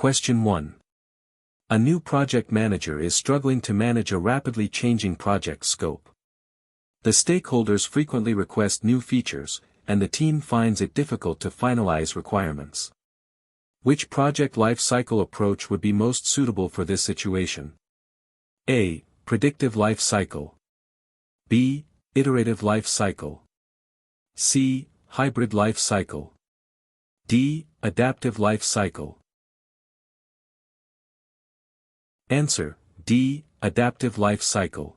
Question 1. A new project manager is struggling to manage a rapidly changing project scope. The stakeholders frequently request new features, and the team finds it difficult to finalize requirements. Which project life cycle approach would be most suitable for this situation? A. Predictive life cycle. B. Iterative life cycle. C. Hybrid life cycle. D. Adaptive life cycle. Answer: D. Adaptive life cycle.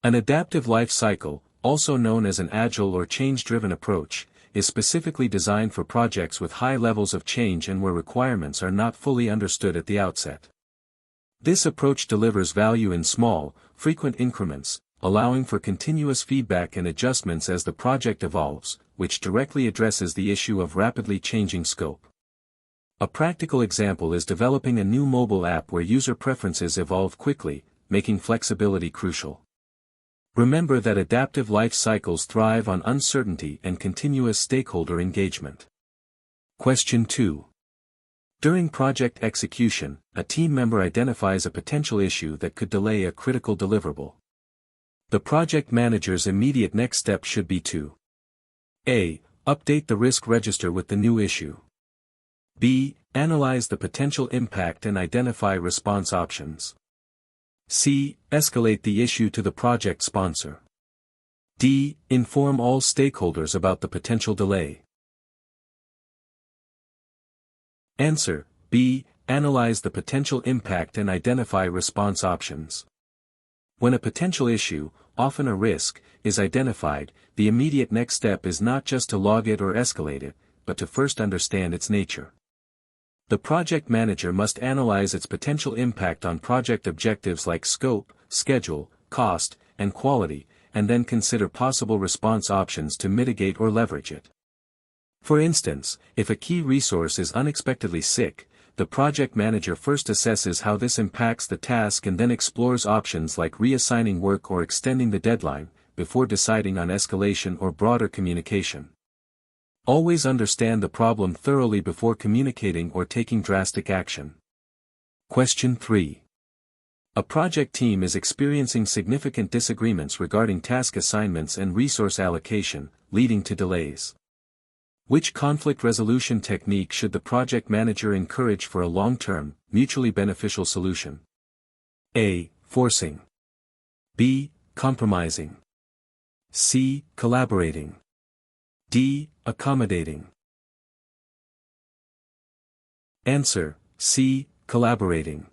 An adaptive life cycle, also known as an agile or change-driven approach, is specifically designed for projects with high levels of change and where requirements are not fully understood at the outset. This approach delivers value in small, frequent increments, allowing for continuous feedback and adjustments as the project evolves, which directly addresses the issue of rapidly changing scope. A practical example is developing a new mobile app where user preferences evolve quickly, making flexibility crucial. Remember that adaptive life cycles thrive on uncertainty and continuous stakeholder engagement. Question 2. During project execution, a team member identifies a potential issue that could delay a critical deliverable. The project manager's immediate next step should be to A. Update the risk register with the new issue. B. Analyze the potential impact and identify response options. C. Escalate the issue to the project sponsor. D. Inform all stakeholders about the potential delay. Answer: B. Analyze the potential impact and identify response options. When a potential issue, often a risk, is identified, the immediate next step is not just to log it or escalate it, but to first understand its nature. The project manager must analyze its potential impact on project objectives like scope, schedule, cost, and quality, and then consider possible response options to mitigate or leverage it. For instance, if a key resource is unexpectedly sick, the project manager first assesses how this impacts the task and then explores options like reassigning work or extending the deadline, before deciding on escalation or broader communication. Always understand the problem thoroughly before communicating or taking drastic action. Question 3. A project team is experiencing significant disagreements regarding task assignments and resource allocation, leading to delays. Which conflict resolution technique should the project manager encourage for a long-term, mutually beneficial solution? A. Forcing. B. Compromising. C. Collaborating. D. Accommodating. Answer: C. Collaborating.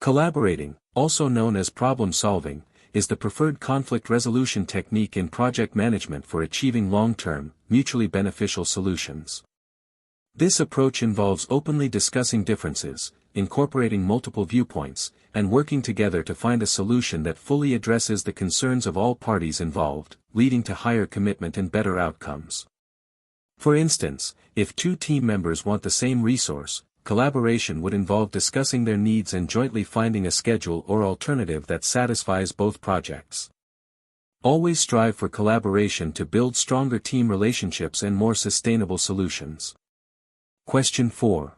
Collaborating, also known as problem solving, is the preferred conflict resolution technique in project management for achieving long-term, mutually beneficial solutions. This approach involves openly discussing differences, incorporating multiple viewpoints, and working together to find a solution that fully addresses the concerns of all parties involved, leading to higher commitment and better outcomes. For instance, if two team members want the same resource, collaboration would involve discussing their needs and jointly finding a schedule or alternative that satisfies both projects. Always strive for collaboration to build stronger team relationships and more sustainable solutions. Question 4.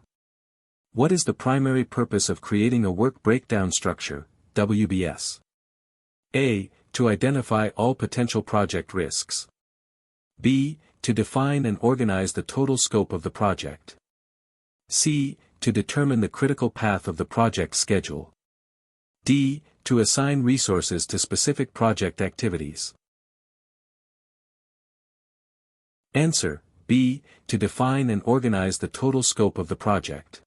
What is the primary purpose of creating a work breakdown structure, WBS? A. To identify all potential project risks. B. To define and organize the total scope of the project. C. To determine the critical path of the project schedule. D. To assign resources to specific project activities. Answer: B. To define and organize the total scope of the project.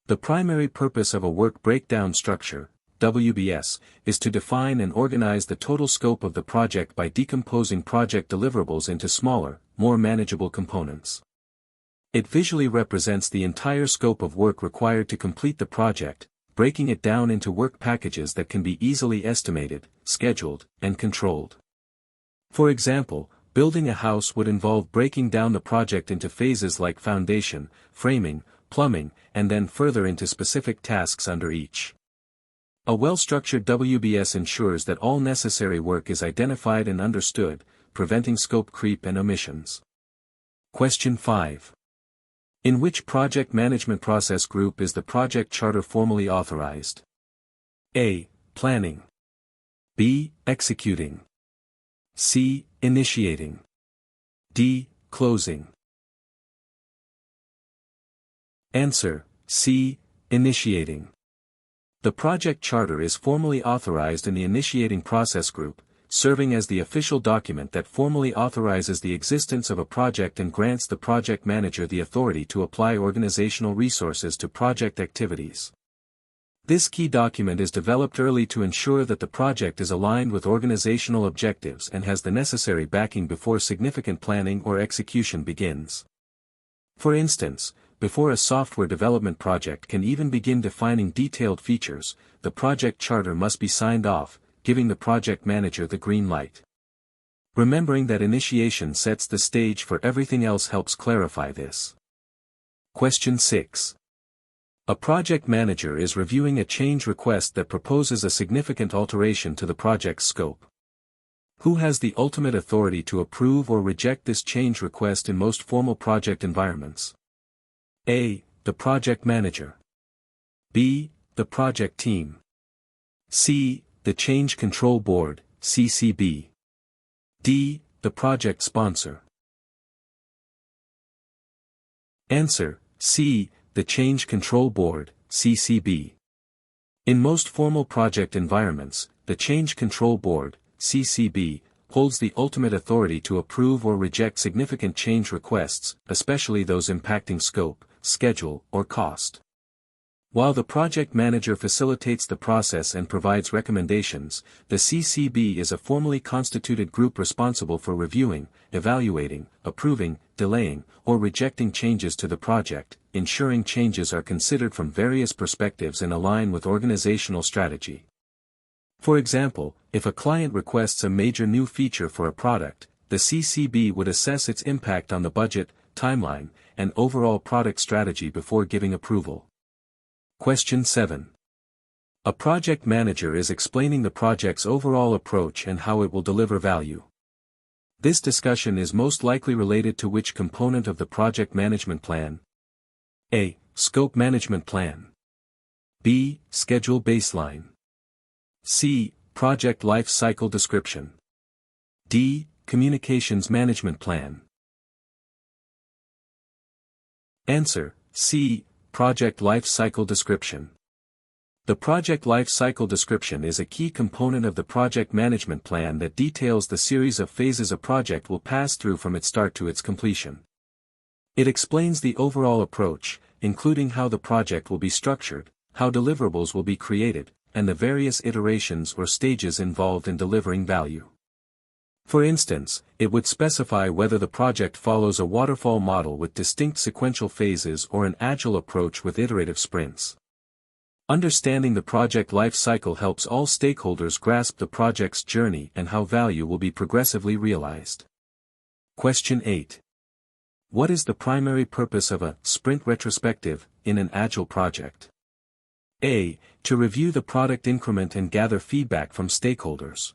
The primary purpose of a work breakdown structure, WBS, is to define and organize the total scope of the project by decomposing project deliverables into smaller, more manageable components. It visually represents the entire scope of work required to complete the project, breaking it down into work packages that can be easily estimated, scheduled, and controlled. For example, building a house would involve breaking down the project into phases like foundation, framing, plumbing, and then further into specific tasks under each. A well-structured WBS ensures that all necessary work is identified and understood, preventing scope creep and omissions. Question 5. In which project management process group is the project charter formally authorized? A. Planning. B. Executing. C. Initiating. D. Closing. Answer: C. Initiating. The project charter is formally authorized in the initiating process group, serving as the official document that formally authorizes the existence of a project and grants the project manager the authority to apply organizational resources to project activities. This key document is developed early to ensure that the project is aligned with organizational objectives and has the necessary backing before significant planning or execution begins. For instance, before a software development project can even begin defining detailed features, the project charter must be signed off, giving the project manager the green light. Remembering that initiation sets the stage for everything else helps clarify this. Question 6. A project manager is reviewing a change request that proposes a significant alteration to the project's scope. Who has the ultimate authority to approve or reject this change request in most formal project environments? A. The project manager. B. The project team. C. The Change Control Board, CCB. D. The project sponsor. Answer: C. The Change Control Board, CCB. In most formal project environments, the Change Control Board, CCB, holds the ultimate authority to approve or reject significant change requests, especially those impacting scope, schedule, or cost. While the project manager facilitates the process and provides recommendations, the CCB is a formally constituted group responsible for reviewing, evaluating, approving, delaying, or rejecting changes to the project, ensuring changes are considered from various perspectives and align with organizational strategy. For example, if a client requests a major new feature for a product, the CCB would assess its impact on the budget, timeline, and overall product strategy before giving approval. Question 7. A project manager is explaining the project's overall approach and how it will deliver value. This discussion is most likely related to which component of the project management plan? A. Scope management plan. B. Schedule baseline. C. Project life cycle description. D. Communications management plan. Answer: C. Project life cycle description. The project life cycle description is a key component of the project management plan that details the series of phases a project will pass through from its start to its completion. It explains the overall approach, including how the project will be structured, how deliverables will be created, and the various iterations or stages involved in delivering value. For instance, it would specify whether the project follows a waterfall model with distinct sequential phases or an agile approach with iterative sprints. Understanding the project life cycle helps all stakeholders grasp the project's journey and how value will be progressively realized. Question 8. What is the primary purpose of a sprint retrospective in an agile project? A. To review the product increment and gather feedback from stakeholders.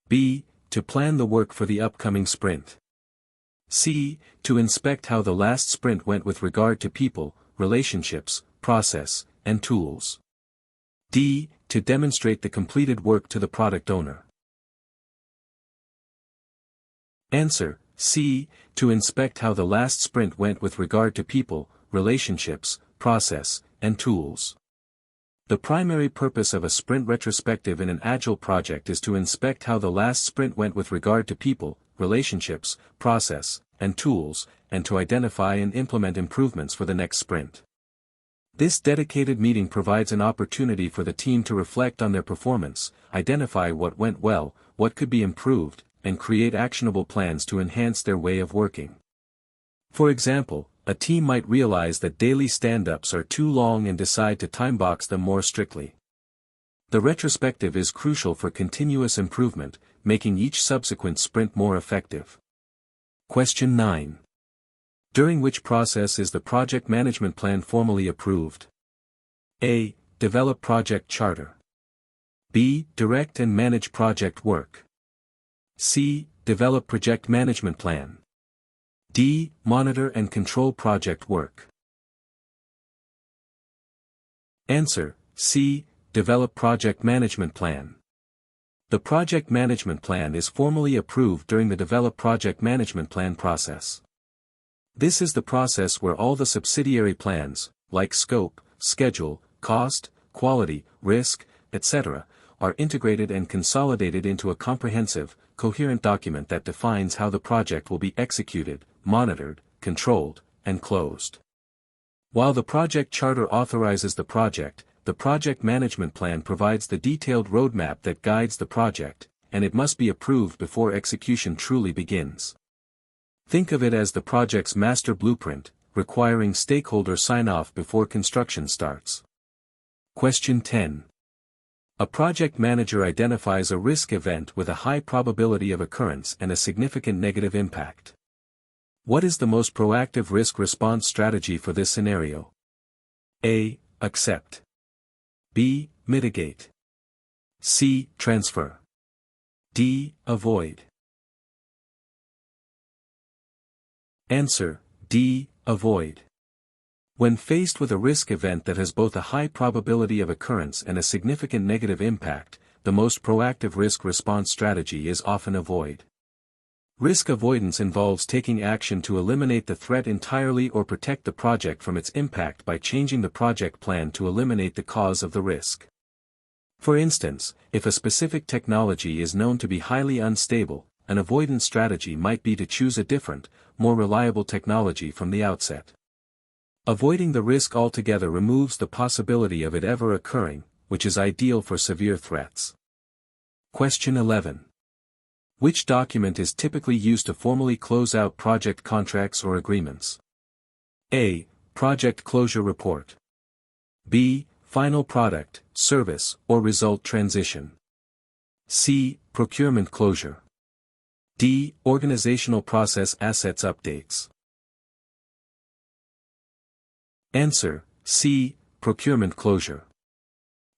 B. To plan the work for the upcoming sprint. C. To inspect how the last sprint went with regard to people, relationships, process, and tools. D. To demonstrate the completed work to the product owner. Answer: C. To inspect how the last sprint went with regard to people, relationships, process, and tools. The primary purpose of a sprint retrospective in an agile project is to inspect how the last sprint went with regard to people, relationships, process, and tools, and to identify and implement improvements for the next sprint. This dedicated meeting provides an opportunity for the team to reflect on their performance, identify what went well, what could be improved, and create actionable plans to enhance their way of working. For example, a team might realize that daily stand-ups are too long and decide to time-box them more strictly. The retrospective is crucial for continuous improvement, making each subsequent sprint more effective. Question 9. During which process is the project management plan formally approved? A. Develop project charter. B. Direct and manage project work. C. Develop project management plan. D. Monitor and control project work. Answer, C. Develop project management plan. The project management plan is formally approved during the Develop Project Management Plan process. This is the process where all the subsidiary plans, like scope, schedule, cost, quality, risk, etc., are integrated and consolidated into a comprehensive, coherent document that defines how the project will be executed, monitored, controlled, and closed. While the project charter authorizes the project management plan provides the detailed roadmap that guides the project, and it must be approved before execution truly begins. Think of it as the project's master blueprint, requiring stakeholder sign-off before construction starts. Question 10. A project manager identifies a risk event with a high probability of occurrence and a significant negative impact. What is the most proactive risk response strategy for this scenario? A. Accept. B. Mitigate. C. Transfer. D. Avoid. Answer, D. Avoid. When faced with a risk event that has both a high probability of occurrence and a significant negative impact, the most proactive risk response strategy is often avoid. Risk avoidance involves taking action to eliminate the threat entirely or protect the project from its impact by changing the project plan to eliminate the cause of the risk. For instance, if a specific technology is known to be highly unstable, an avoidance strategy might be to choose a different, more reliable technology from the outset. Avoiding the risk altogether removes the possibility of it ever occurring, which is ideal for severe threats. Question 11. Which document is typically used to formally close out project contracts or agreements? A. Project closure report. B. Final product, service, or result transition. C. Procurement closure. D. Organizational process assets updates. Answer, C. Procurement closure.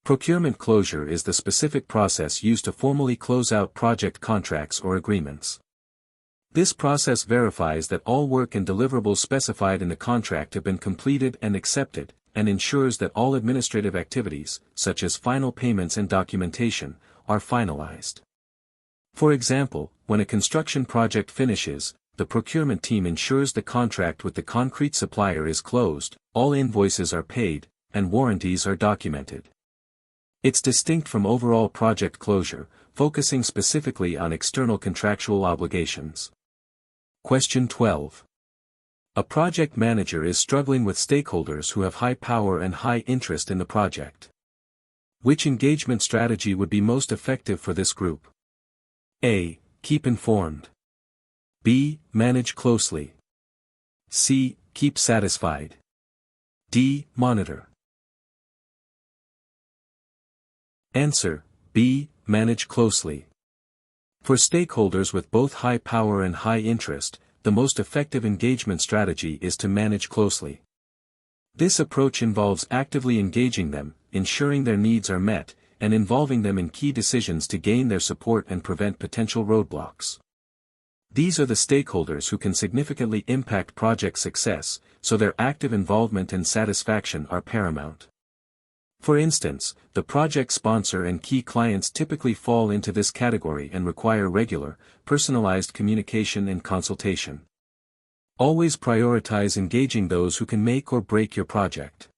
Procurement closure is the specific process used to formally close out project contracts or agreements. This process verifies that all work and deliverables specified in the contract have been completed and accepted, and ensures that all administrative activities, such as final payments and documentation, are finalized. For example, when a construction project finishes, the procurement team ensures the contract with the concrete supplier is closed, all invoices are paid, and warranties are documented. It's distinct from overall project closure, focusing specifically on external contractual obligations. Question 12. A project manager is struggling with stakeholders who have high power and high interest in the project. Which engagement strategy would be most effective for this group? A. Keep informed. B. Manage closely. C. Keep satisfied. D. Monitor. Answer, B. Manage closely. For stakeholders with both high power and high interest, the most effective engagement strategy is to manage closely. This approach involves actively engaging them, ensuring their needs are met, and involving them in key decisions to gain their support and prevent potential roadblocks. These are the stakeholders who can significantly impact project success, so their active involvement and satisfaction are paramount. For instance, the project sponsor and key clients typically fall into this category and require regular, personalized communication and consultation. Always prioritize engaging those who can make or break your project.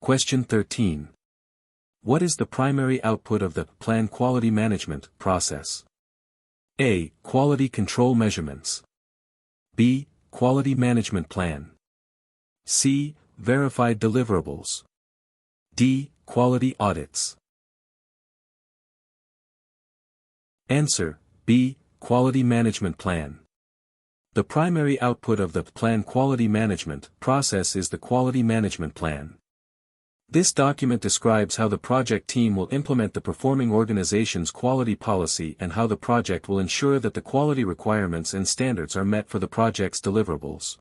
Question 13. What is the primary output of the plan quality management process? A. Quality control measurements. B. Quality management plan. C. Verified deliverables. D. Quality audits. Answer, B. Quality management plan. The primary output of the plan quality management process is the quality management plan. This document describes how the project team will implement the performing organization's quality policy and how the project will ensure that the quality requirements and standards are met for the project's deliverables.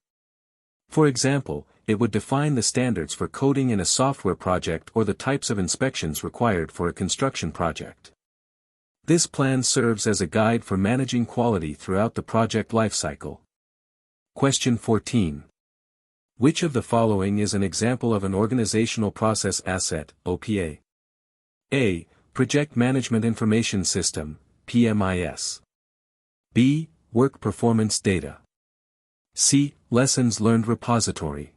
For example, it would define the standards for coding in a software project or the types of inspections required for a construction project. This plan serves as a guide for managing quality throughout the project lifecycle. Question 14. Which of the following is an example of an organizational process asset, OPA? A. Project Management Information System, PMIS. B. Work Performance Data. C. Lessons Learned Repository.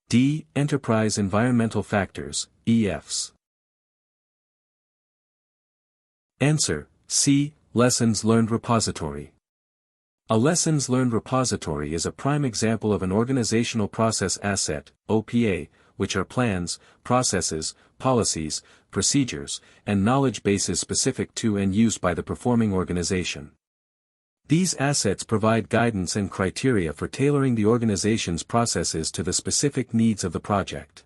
D. Enterprise Environmental Factors, EFs. Answer: C. Lessons Learned Repository. A lessons learned repository is a prime example of an organizational process asset, OPA, which are plans, processes, policies, procedures, and knowledge bases specific to and used by the performing organization. These assets provide guidance and criteria for tailoring the organization's processes to the specific needs of the project.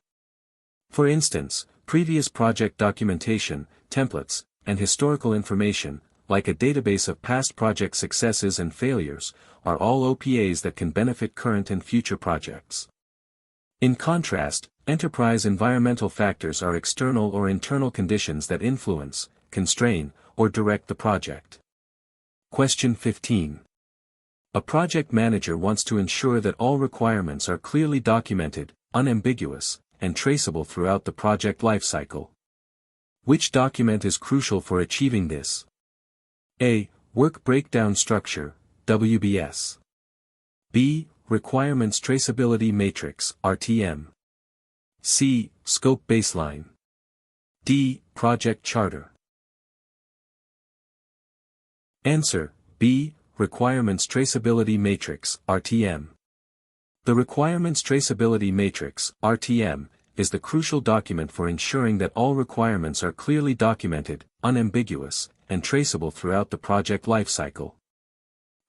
For instance, previous project documentation, templates, and historical information, like a database of past project successes and failures, are all OPAs that can benefit current and future projects. In contrast, enterprise environmental factors are external or internal conditions that influence, constrain, or direct the project. Question 15. A project manager wants to ensure that all requirements are clearly documented, unambiguous, and traceable throughout the project lifecycle. Which document is crucial for achieving this? A. Work Breakdown Structure, WBS. B. Requirements Traceability Matrix, RTM. C. Scope Baseline. D. Project Charter. Answer: B. Requirements Traceability Matrix, RTM. The Requirements Traceability Matrix, RTM, is the crucial document for ensuring that all requirements are clearly documented, unambiguous, and traceable throughout the project lifecycle.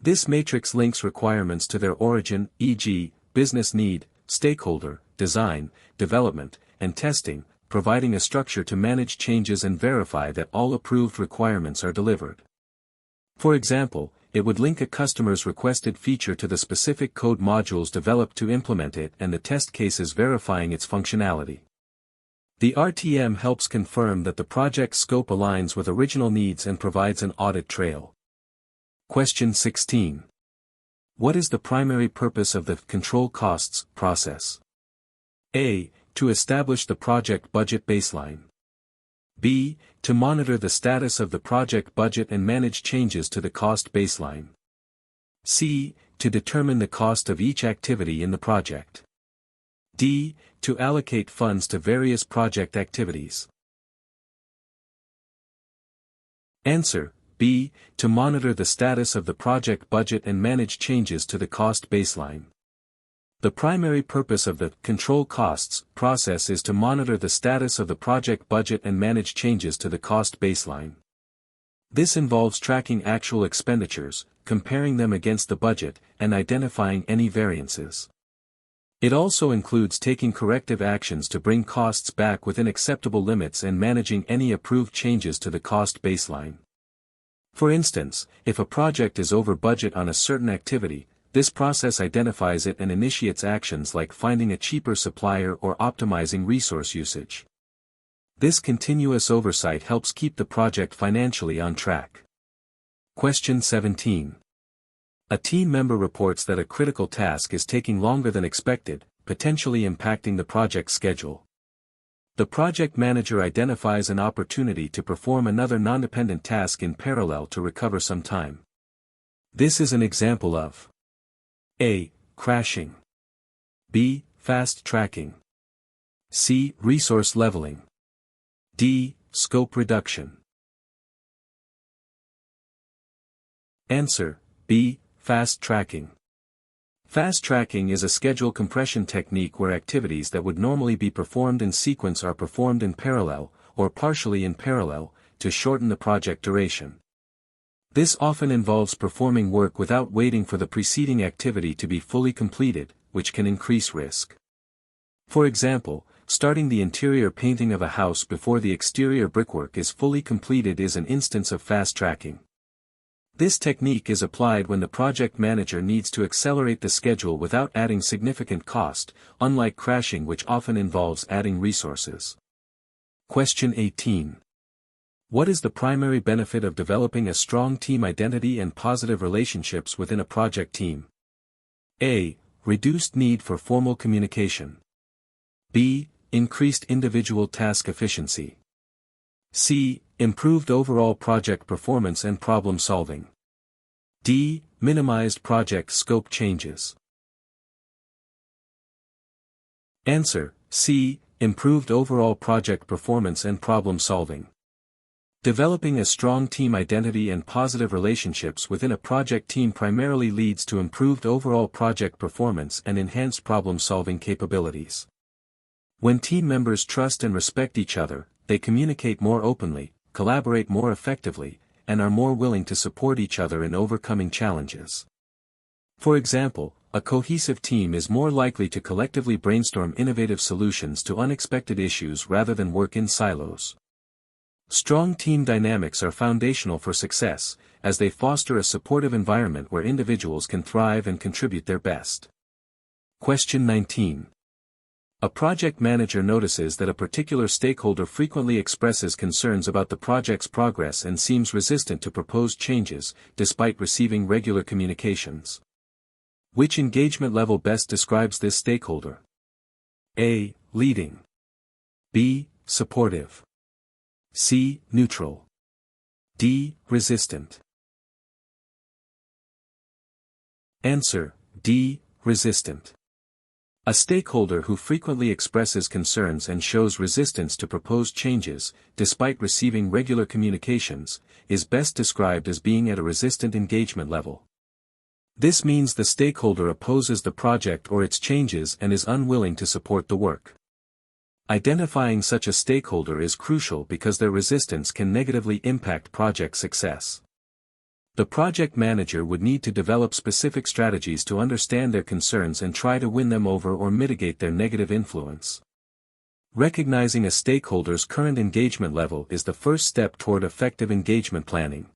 This matrix links requirements to their origin, e.g., business need, stakeholder, design, development, and testing, providing a structure to manage changes and verify that all approved requirements are delivered. For example, it would link a customer's requested feature to the specific code modules developed to implement it and the test cases verifying its functionality. The RTM helps confirm that the project scope aligns with original needs and provides an audit trail. Question 16. What is the primary purpose of the control costs process? A. To establish the project budget baseline. B. To monitor the status of the project budget and manage changes to the cost baseline. C. To determine the cost of each activity in the project. D. To allocate funds to various project activities. Answer: B. To monitor the status of the project budget and manage changes to the cost baseline. The primary purpose of the control costs process is to monitor the status of the project budget and manage changes to the cost baseline. This involves tracking actual expenditures, comparing them against the budget, and identifying any variances. It also includes taking corrective actions to bring costs back within acceptable limits and managing any approved changes to the cost baseline. For instance, if a project is over budget on a certain activity, this process identifies it and initiates actions like finding a cheaper supplier or optimizing resource usage. This continuous oversight helps keep the project financially on track. Question 17. A team member reports that a critical task is taking longer than expected, potentially impacting the project schedule. The project manager identifies an opportunity to perform another non-dependent task in parallel to recover some time. This is an example of A. Crashing. B. Fast tracking. C. Resource leveling. D. Scope reduction. Answer: B. Fast tracking. Fast tracking is a schedule compression technique where activities that would normally be performed in sequence are performed in parallel, or partially in parallel, to shorten the project duration. This often involves performing work without waiting for the preceding activity to be fully completed, which can increase risk. For example, starting the interior painting of a house before the exterior brickwork is fully completed is an instance of fast tracking. This technique is applied when the project manager needs to accelerate the schedule without adding significant cost, unlike crashing, which often involves adding resources. Question 18. What is the primary benefit of developing a strong team identity and positive relationships within a project team? A. Reduced need for formal communication. B. Increased individual task efficiency. C. Improved overall project performance and problem solving. D. Minimized project scope changes. Answer: C. Improved overall project performance and problem solving. Developing a strong team identity and positive relationships within a project team primarily leads to improved overall project performance and enhanced problem-solving capabilities. When team members trust and respect each other, they communicate more openly, collaborate more effectively, and are more willing to support each other in overcoming challenges. For example, a cohesive team is more likely to collectively brainstorm innovative solutions to unexpected issues rather than work in silos. Strong team dynamics are foundational for success, as they foster a supportive environment where individuals can thrive and contribute their best. Question 19. A project manager notices that a particular stakeholder frequently expresses concerns about the project's progress and seems resistant to proposed changes, despite receiving regular communications. Which engagement level best describes this stakeholder? A. Leading. B. Supportive. C. Neutral. D. Resistant. Answer: D. Resistant. A stakeholder who frequently expresses concerns and shows resistance to proposed changes, despite receiving regular communications, is best described as being at a resistant engagement level. This means the stakeholder opposes the project or its changes and is unwilling to support the work. Identifying such a stakeholder is crucial because their resistance can negatively impact project success. The project manager would need to develop specific strategies to understand their concerns and try to win them over or mitigate their negative influence. Recognizing a stakeholder's current engagement level is the first step toward effective engagement planning.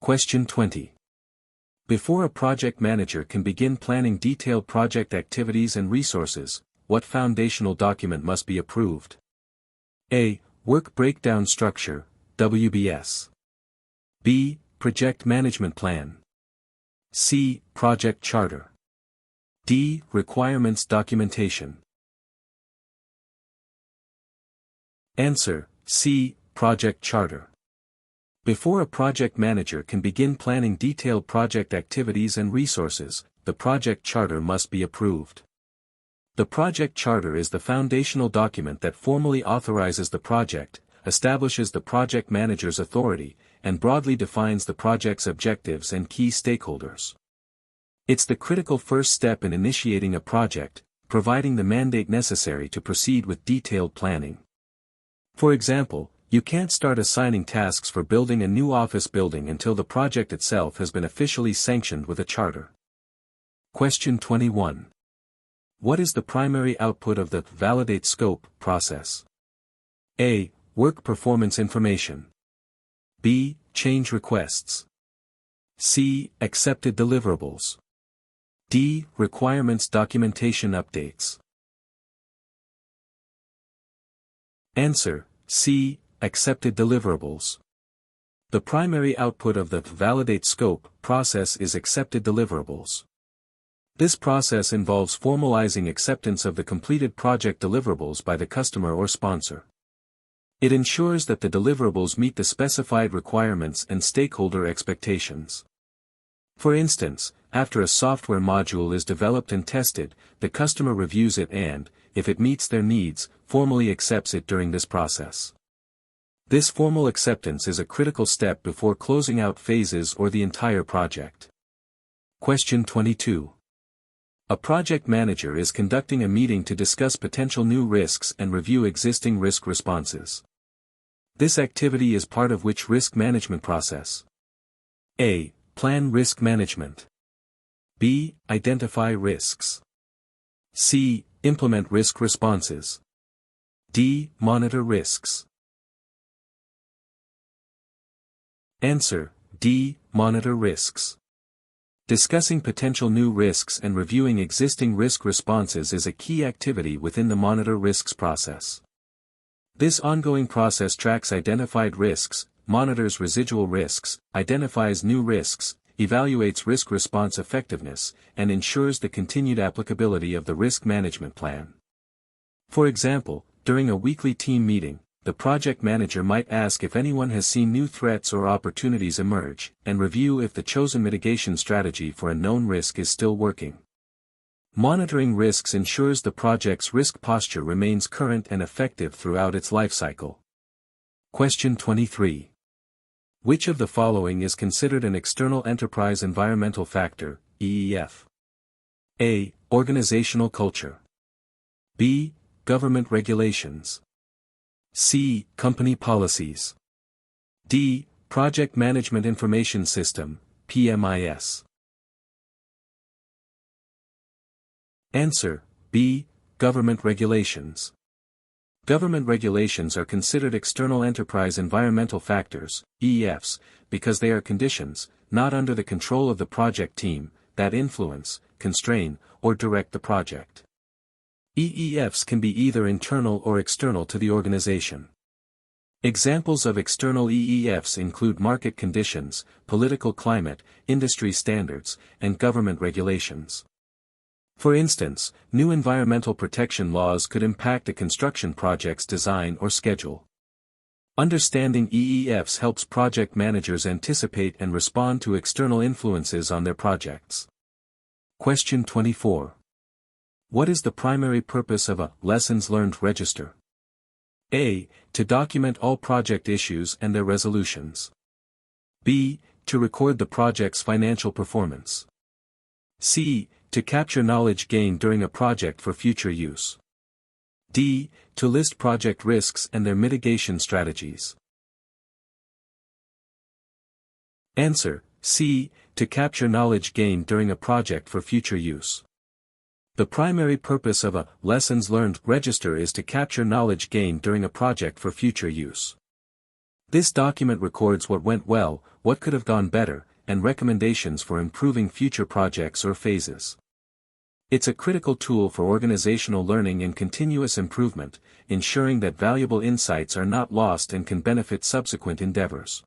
Question 20. Before a project manager can begin planning detailed project activities and resources, what foundational document must be approved? A. Work Breakdown Structure, WBS. B. Project Management Plan. C. Project Charter. D. Requirements Documentation. Answer: C. Project Charter. Before a project manager can begin planning detailed project activities and resources, the project charter must be approved. The project charter is the foundational document that formally authorizes the project, establishes the project manager's authority, and broadly defines the project's objectives and key stakeholders. It's the critical first step in initiating a project, providing the mandate necessary to proceed with detailed planning. For example, you can't start assigning tasks for building a new office building until the project itself has been officially sanctioned with a charter. Question 21. What is the primary output of the Validate Scope process? A. Work performance information. B. Change requests. C. Accepted deliverables. D. Requirements documentation updates. Answer: C. Accepted deliverables. The primary output of the Validate Scope process is accepted deliverables. This process involves formalizing acceptance of the completed project deliverables by the customer or sponsor. It ensures that the deliverables meet the specified requirements and stakeholder expectations. For instance, after a software module is developed and tested, the customer reviews it and, if it meets their needs, formally accepts it during this process. This formal acceptance is a critical step before closing out phases or the entire project. Question 22. A project manager is conducting a meeting to discuss potential new risks and review existing risk responses. This activity is part of which risk management process? A. Plan risk management. B. Identify risks. C. Implement risk responses. D. Monitor risks. Answer: D. Monitor risks. Discussing potential new risks and reviewing existing risk responses is a key activity within the Monitor Risks process. This ongoing process tracks identified risks, monitors residual risks, identifies new risks, evaluates risk response effectiveness, and ensures the continued applicability of the risk management plan. For example, during a weekly team meeting, the project manager might ask if anyone has seen new threats or opportunities emerge, and review if the chosen mitigation strategy for a known risk is still working. Monitoring risks ensures the project's risk posture remains current and effective throughout its lifecycle. Question 23. Which of the following is considered an external enterprise environmental factor, EEF? A. Organizational culture. B. Government regulations. C. Company policies. D. Project Management Information System, PMIS. Answer: B. Government regulations. Government regulations are considered external enterprise environmental factors, EEFs, because they are conditions, not under the control of the project team, that influence, constrain, or direct the project. EEFs can be either internal or external to the organization. Examples of external EEFs include market conditions, political climate, industry standards, and government regulations. For instance, new environmental protection laws could impact a construction project's design or schedule. Understanding EEFs helps project managers anticipate and respond to external influences on their projects. Question 24. What is the primary purpose of a lessons learned register? A. To document all project issues and their resolutions. B. To record the project's financial performance. C. To capture knowledge gained during a project for future use. D. To list project risks and their mitigation strategies. Answer: C. To capture knowledge gained during a project for future use. The primary purpose of a lessons learned register is to capture knowledge gained during a project for future use. This document records what went well, what could have gone better, and recommendations for improving future projects or phases. It's a critical tool for organizational learning and continuous improvement, ensuring that valuable insights are not lost and can benefit subsequent endeavors.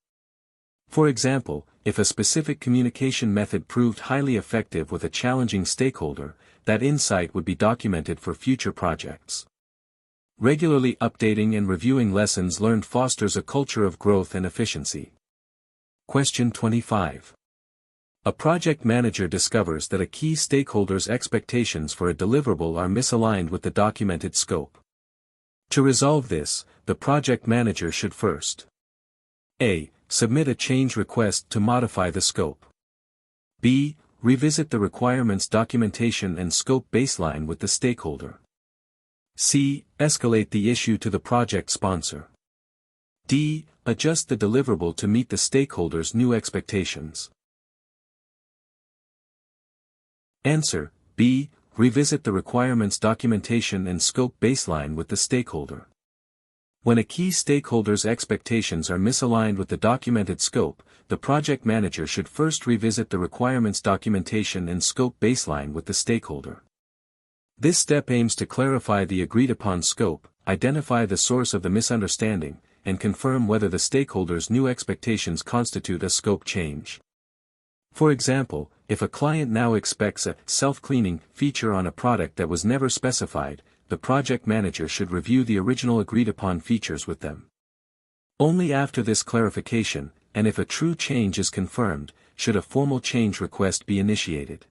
For example, if a specific communication method proved highly effective with a challenging stakeholder, that insight would be documented for future projects. Regularly updating and reviewing lessons learned fosters a culture of growth and efficiency. Question 25. A project manager discovers that a key stakeholder's expectations for a deliverable are misaligned with the documented scope. To resolve this, the project manager should first: A. Submit a change request to modify the scope. B. Revisit the requirements documentation and scope baseline with the stakeholder. C. Escalate the issue to the project sponsor. D. Adjust the deliverable to meet the stakeholder's new expectations. Answer: B. Revisit the requirements documentation and scope baseline with the stakeholder. When a key stakeholder's expectations are misaligned with the documented scope, the project manager should first revisit the requirements documentation and scope baseline with the stakeholder. This step aims to clarify the agreed-upon scope, identify the source of the misunderstanding, and confirm whether the stakeholder's new expectations constitute a scope change. For example, if a client now expects a self-cleaning feature on a product that was never specified, the project manager should review the original agreed-upon features with them. Only after this clarification, and if a true change is confirmed, should a formal change request be initiated.